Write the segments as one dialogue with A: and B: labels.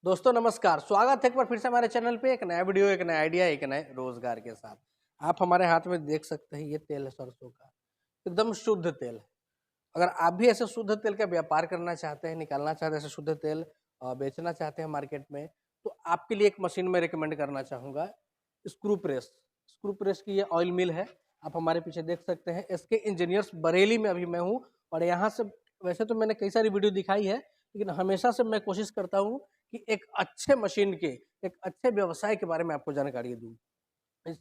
A: दोस्तों नमस्कार, स्वागत है एक बार फिर से हमारे चैनल पे एक नया वीडियो, एक नया आइडिया, एक नए रोजगार के साथ। आप हमारे हाथ में देख सकते हैं, ये तेल है सरसों का, एकदम शुद्ध तेल है। अगर आप भी ऐसे शुद्ध तेल का व्यापार करना चाहते हैं, निकालना चाहते हैं, ऐसे शुद्ध तेल बेचना चाहते हैं मार्केट में, तो आपके लिए एक मशीन में रिकमेंड करना चाहूँगा, स्क्रू प्रेस। स्क्रू प्रेस की ये ऑयल मिल है, आप हमारे पीछे देख सकते हैं। एसके इंजीनियर्स बरेली में अभी मैं हूँ और यहाँ से वैसे तो मैंने कई सारी वीडियो दिखाई है, लेकिन हमेशा से मैं कोशिश करता हूँ कि एक अच्छे मशीन के, एक अच्छे व्यवसाय के बारे में आपको जानकारी दूँ। इस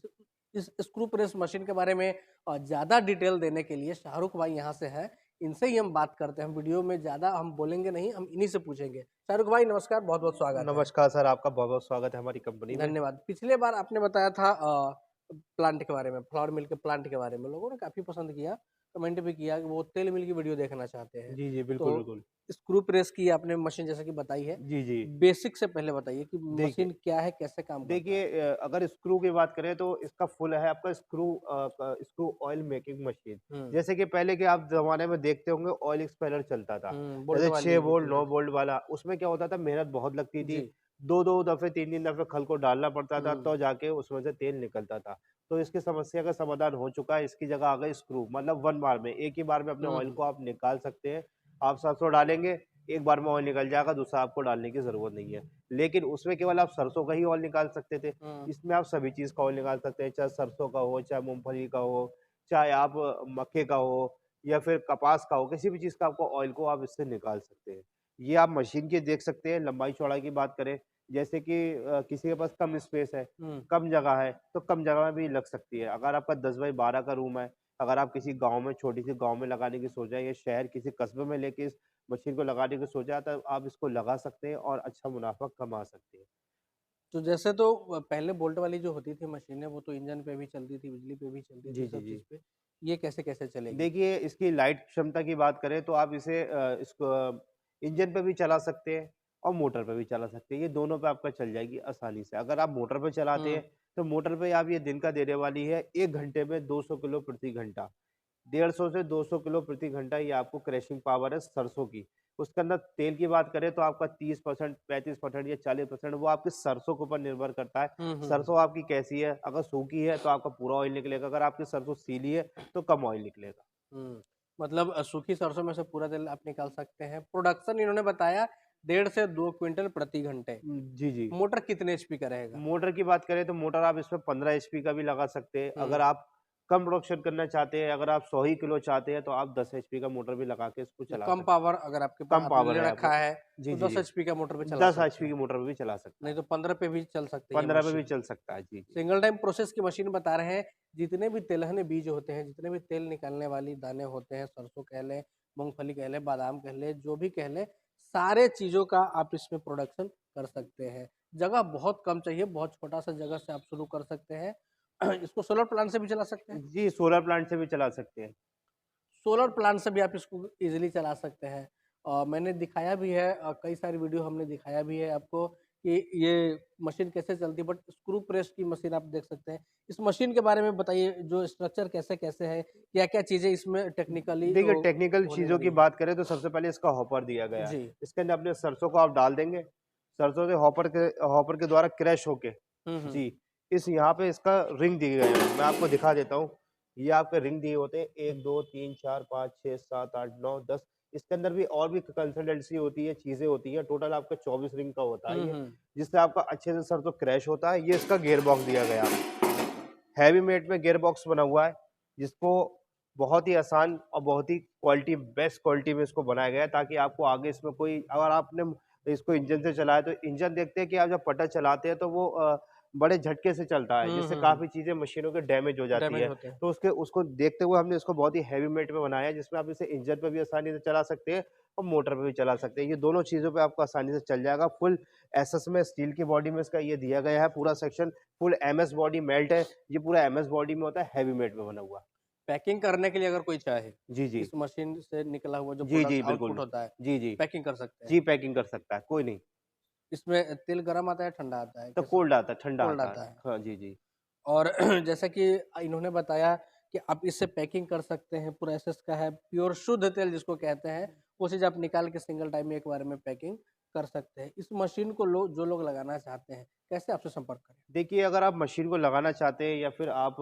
A: इस स्क्रू प्रेस मशीन के बारे में ज़्यादा डिटेल देने के लिए शाहरुख भाई यहाँ से हैं, इनसे ही हम बात करते हैं। वीडियो में ज़्यादा हम बोलेंगे नहीं, हम इन्हीं से पूछेंगे। शाहरुख भाई नमस्कार, बहुत-बहुत स्वागत है।
B: नमस्कार सर, आपका बहुत-बहुत स्वागत है हमारी कंपनी में।
A: धन्यवाद। पिछले बार आपने बताया था प्लांट के बारे में, फ्लावर मिल के प्लांट के बारे में, लोगों ने काफ़ी पसंद किया, कमेंट भी किया कि वो तेल मिल की वीडियो देखना चाहते हैं।
B: जी, जी, बिल्कुल,
A: तो
B: बिल्कुल।
A: स्क्रू प्रेस की आपने मशीन जैसे कि बताई है,
B: जी, जी।
A: बेसिक से पहले बताइए कि
B: देखिए
A: मशीन क्या है, कैसे काम करता है?
B: देखिए अगर स्क्रू की बात करें तो इसका फुल है आपका स्क्रू ऑयल मेकिंग मशीन।
A: हुँ,
B: जैसे कि पहले के आप ज़माने में देखते होंगे ऑयल एक्सपेलर चलता था।
A: बोल्ट
B: जैसे 6
A: वाली जो
B: वोल्ट,
A: चलती
B: 9
A: थी।
B: वोल्ट वाला, उसमें क्या होता था मेहनत बहुत लगती थी।
A: जी,
B: 2-2 दफ़े, 3-3 दफ़े खल को डालना पड़ता था,
A: हुँ,
B: तो जाके उसमें से तेल निकलता था। तो इसकी समस्या का समाधान हो चुका है, इसकी जगह आ गई स्क्रू मतलब 1 बार में, एक ही बार में अपने
A: हुँ,
B: ऑयल
A: हुँ,
B: को आप निकाल सकते हैं। आप सरसों डालेंगे, एक बार में ऑयल निकल जाएगा, दूसरा आपको डालने की ज़रूरत नहीं है। लेकिन उसमें केवल आप सरसों का ही ऑयल निकाल सकते थे।
A: हुँ,
B: इसमें आप सभी चीज़ का ऑयल निकाल सकते हैं, चाहे सरसों का हो, चाहे मूँगफली का हो, चाहे आप मक्के का हो या फिर कपास का हो, किसी भी चीज़ का आपको ऑयल को आप इससे निकाल सकते हैं। ये आप मशीन की देख सकते हैं, लंबाई-चौड़ाई की बात करें, जैसे कि किसी के पास कम स्पेस है,
A: हुँ।
B: कम जगह है, तो कम जगह में भी लग सकती है। अगर आपका 10 बाई 12 का रूम है, अगर आप किसी गाँव में छोटी-सी गाँव में लगाने की सोच रहे हैं या शहर किसी कस्बे में लेके इस मशीन को लगाने की सोचा है, तो आप इसको लगा सकते हैं और अच्छा मुनाफ़ा कमा सकते हैं।
A: तो जैसे तो पहले बोल्ट वाली जो होती थी मशीनें, वो तो इंजन पे भी चलती थी, बिजली पे भी चलती थी,
B: जी, जी,
A: सब
B: जी।
A: चीज़ पे। ये कैसे-कैसे चलेगी?
B: देखिए, इसकी लाइट क्षमता की बात करें तो आप इसे इंजन पे भी चला सकते हैं और मोटर पे भी चला सकते हैं। ये दोनों पे आपका चल जाएगी आसानी से। अगर आप मोटर पे चलाते
A: हुँ,
B: हैं, तो मोटर पे आप ये दिन का देने वाली है 1 घंटे में 200 किलो प्रति घंटा। 150 से 200 किलो प्रति घंटा ये आपको क्रैशिंग पावर है सरसों की। उसके अंदर तेल की बात करें तो आपका 30%, 35% या 40% वो आपके सरसों के ऊपर निर्भर करता है।
A: हुँ, हुँ, हुँ,
B: सरसों आपकी कैसी है, अगर सूखी है तो आपका पूरा ऑयल निकलेगा, अगर आपकी सरसों सीली है तो कम ऑयल निकलेगा।
A: हुँ। मतलब सूखी सरसों में से पूरा तेल आप निकाल सकते हैं। प्रोडक्शन इन्होंने बताया 1.5 से 2 क्विंटल प्रति घंटे।
B: जी, जी।
A: मोटर कितने एचपी का रहेगा?
B: मोटर की बात करें तो मोटर आप इसमें 15 एचपी का भी लगा सकते हैं।
A: हुँ,
B: अगर आप कम प्रोडक्शन करना चाहते हैं, अगर आप 100 ही किलो चाहते हैं तो आप 10 एचपी का मोटर भी लगा के इसको
A: जो
B: चला
A: कम
B: सकते हैं।
A: पावर अगर आपके
B: कम
A: आपने
B: पावर
A: ले
B: है आप
A: रखा है,
B: जी,
A: तो
B: जी,
A: 10
B: जी।
A: एचपी का मोटर पे चला
B: 10
A: सकते
B: एचपी की
A: हैं।
B: मोटर पे भी चला सकता
A: नहीं
B: है।
A: तो 15 पे भी चल सकती है ये
B: 15 पे भी
A: मशीन।
B: चल सकता है। जी, जी।
A: सिंगल टाइम प्रोसेस की मशीन बता रहे हैं, जितने भी तिलहन बीज होते हैं, जितने भी तेल निकालने वाली दाने होते हैं, सरसों कह लें, मूँगफली कह लें, बादाम कह लें, जो भी कह लें, सारे चीज़ों का आप इसमें प्रोडक्शन कर सकते हैं। जगह बहुत कम चाहिए, बहुत छोटा-सा जगह से आप शुरू कर सकते हैं। इसको सोलर प्लांट से भी चला सकते हैं।
B: जी, सोलर प्लांट से भी चला सकते हैं।
A: सोलर प्लांट से भी आप इसको ईज़िली चला सकते हैं। मैंने दिखाया भी है, कई सारी वीडियो हमने दिखाया भी है आपको कि ये मशीन कैसे चलती है, बट स्क्रू प्रेस की मशीन आप देख सकते हैं। इस मशीन के बारे में बताइए, जो स्ट्रक्चर कैसे-कैसे है? क्या-क्या चीज़ें इसमें टेक्निकली
B: देखिए, टेक्निकल
A: होने
B: चीज़ों की
A: वाली है?
B: बात करें तो सबसे पहले इसका हॉपर दिया गया है।
A: जी।
B: इसके अंदर अपने सरसों को आप डाल देंगे, सरसों से हॉपर के द्वारा क्रश होके
A: हुँ, हुँ।
B: जी, इस यहाँ पे इसका रिंग दिए गए हैं। मैं आपको दिखा देता हूँ। ये आपके रिंग दिए होते हैं 1, 2, 3, 4, 5, 6, 7, 8, 9, 10 इसके अंदर भी और भी कंसल्टेंसी होती है, चीज़ें होती हैं। टोटल आपका 24 रिंग का होता है
A: हुँ,
B: ये,
A: हुँ।
B: जिससे आपका अच्छे से सरसों क्रैश होता है। ये इसका गियर बॉक्स दिया गया है। हैवी मेड में गियर बॉक्स बना हुआ है, जिसको बहुत ही आसान और बहुत ही क्वालिटी बेस्ट क्वालिटी में इसको बनाया गया है ताकि आपको आगे इसमें कोई अगर आपने इसको इंजन से चलाया तो इंजन देखते हैं कि आप जब पटर चलाते हैं तो वो बड़े झटके से चला है,
A: हुँ,
B: जिससे
A: हुँ, हुँ।
B: काफ़ी चीज़ें मशीनों के डैमेज हो जाती
A: डैमेज
B: है।
A: होते हैं।
B: तो उसके उसको देखते हुए हमने इसको बहुत ही हैवी मेड में बनाया है, जिसमें आप इसे इंजन पे भी आसानी से चला सकते हैं और मोटर पे भी चला सकते हैं। ये दोनों चीज़ों पे आपको आसानी से चल जाएगा। फुल एसएस में स्टील की बॉडी में इसका ये दिया गया है पूरा section, full MS body melt है। ये पूरा एमएस बॉडी में होता है, हैवी मेड में बना हुआ।
A: पैकिंग करने के लिए अगर कोई चाहे,
B: जी, जी।
A: इस मशीन से निकला हुआ जो
B: जी, जी,
A: प्रोडक्ट आउटपुट
B: बिल्कुल।
A: होता है,
B: जी, जी।
A: पैकिंग कर सकते हैं।
B: जी, पैकिंग कर सकता है, कोई नहीं।
A: इसमें तेल गरम आता है, ठंडा आता है?
B: तो
A: कैसे?
B: कोल्ड आता है, ठंडा
A: कोल्ड
B: आता है।
A: आता है।
B: हाँ, जी, जी।
A: और जैसा कि इन्होंने बताया कि आप इससे पैकिंग कर सकते हैं, पूरा एसएस का है, प्योर शुद्ध तेल जिसको कहते हैं, वो चीज़ आप निकाल के सिंगल टाइम में एक बार में पैकिंग कर सकते हैं। इस मशीन को जो लोग लगाना चाहते हैं, कैसे आपसे संपर्क करें?
B: देखिए, अगर आप मशीन को लगाना चाहते हैं या फिर आप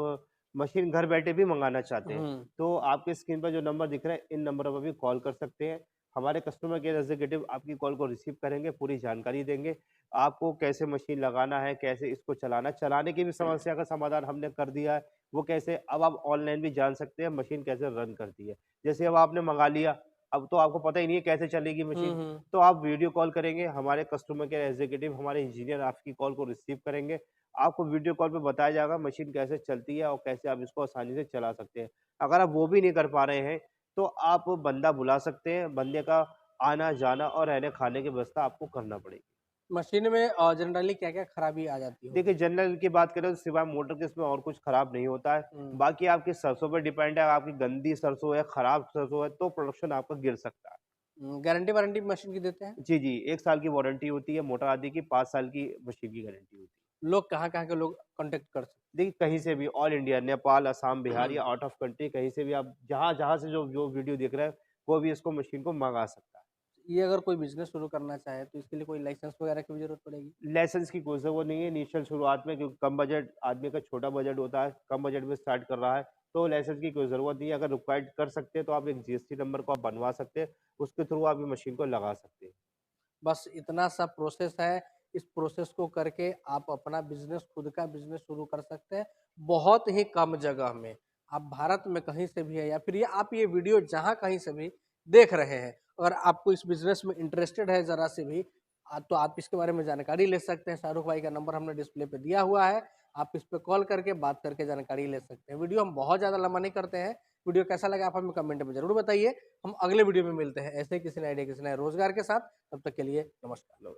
B: मशीन घर बैठे भी मँगाना चाहते हैं,
A: हुँ,
B: तो आपके स्क्रीन पर जो नंबर दिख रहा है, इन नंबरों पर भी कॉल कर सकते हैं। हमारे कस्टमर केयर एग्ज़ीक्यूटिव आपकी कॉल को रिसीव करेंगे, पूरी जानकारी देंगे। आपको कैसे मशीन लगाना है, कैसे इसको चलाना है, चलाने की भी समस्या का समाधान हमने कर दिया है। वो कैसे अब आप ऑनलाइन भी जान सकते हैं मशीन कैसे रन करती है। जैसे अब आपने मँगा लिया, अब तो आपको पता ही नहीं है कैसे चलेगी
A: हुँ,
B: मशीन।
A: हुँ।
B: तो आप वीडियो कॉल करेंगे, हमारे कस्टमर केयर एग्ज़ीक्यूटिव, हमारे इंजीनियर आपकी कॉल को रिसीव करेंगे। आपको वीडियो कॉल पे बताया जाएगा मशीन कैसे चलती है और कैसे आप इसको आसानी से चला सकते हैं। अगर आप वो भी नहीं कर पा रहे हैं, तो आप बंदा बुला सकते हैं, बंदे का आना-जाना और रहने-खाने की व्यवस्था आपको करना पड़ेगी।
A: मशीन में जनरली क्या-क्या खराबी आ जाती
B: देखिए,
A: होगी?
B: जनरल की बात करें तो सिवाय मोटर के इसमें और कुछ खराब नहीं होता है।
A: हुँ,
B: बाकी आपकी सरसों पे डिपेंड है, आपकी गंदी सरसों है, खराब सरसों है, तो प्रोडक्शन आपका गिर सकता है।
A: गारंटी-वारंटी मशीन की देते हैं?
B: जी, जी, 1 साल की वारंटी होती है, मोटर आदि की 5 साल की मशीन की गारंटी होती है।
A: लोग कहाँ-कहाँ के लोग कॉन्टैक्ट कर सकते
B: देखिए, कहीं से भी ऑल इंडिया नेपाल, असम, बिहार
A: हैं?
B: या आउट ऑफ कंट्री कहीं से भी आप जहाँ-जहाँ से जो वीडियो देख रहे हैं, कोई भी इसको मशीन को मँगा सकता है।
A: ये अगर कोई बिज़नेस शुरू करना चाहे, तो इसके लिए कोई लाइसेंस वगैरह की भी ज़रूरत पड़ेगी?
B: लाइसेंस की कोई ज़रूरत नहीं है इनिशियल शुरुआत में क्योंकि कम बजट आदमी का छोटा बजट होता है, कम बजट में स्टार्ट कर रहा है, तो लाइसेंस की कोई ज़रूरत नहीं है। अगर रिक्वायर्ड कर सकते हैं तो आप एक जीएसटी नंबर को आप बनवा सकते हैं, उसके थ्रू आप ये मशीन को लगा सकते हैं।
A: बस इतना सा प्रोसेस है, इस प्रोसेस को करके आप अपना बिज़नेस खुद का बिज़नेस शुरू कर सकते हैं, बहुत ही कम जगह में। आप भारत में कहीं से भी हैं या फिर ये आप ये वीडियो जहाँ कहीं से भी देख रहे हैं, अगर आपको इस बिज़नेस में इंटरेस्टेड है ज़रा से भी तो आप इसके बारे में जानकारी ले सकते हैं। शाहरुख भाई का नंबर हमने डिस्प्ले पे दिया हुआ है, आप इस पे कॉल करके बात करके जानकारी ले सकते हैं। वीडियो हम बहुत ज़्यादा लंबा नहीं करते हैं, वीडियो कैसा लगा आप हमें कमेंट में ज़रूर बताइए। हम अगले वीडियो में मिलते हैं ऐसे ही किसी नए आइडिया, किसी नए रोज़गार के साथ। तब तक के लिए नमस्कार।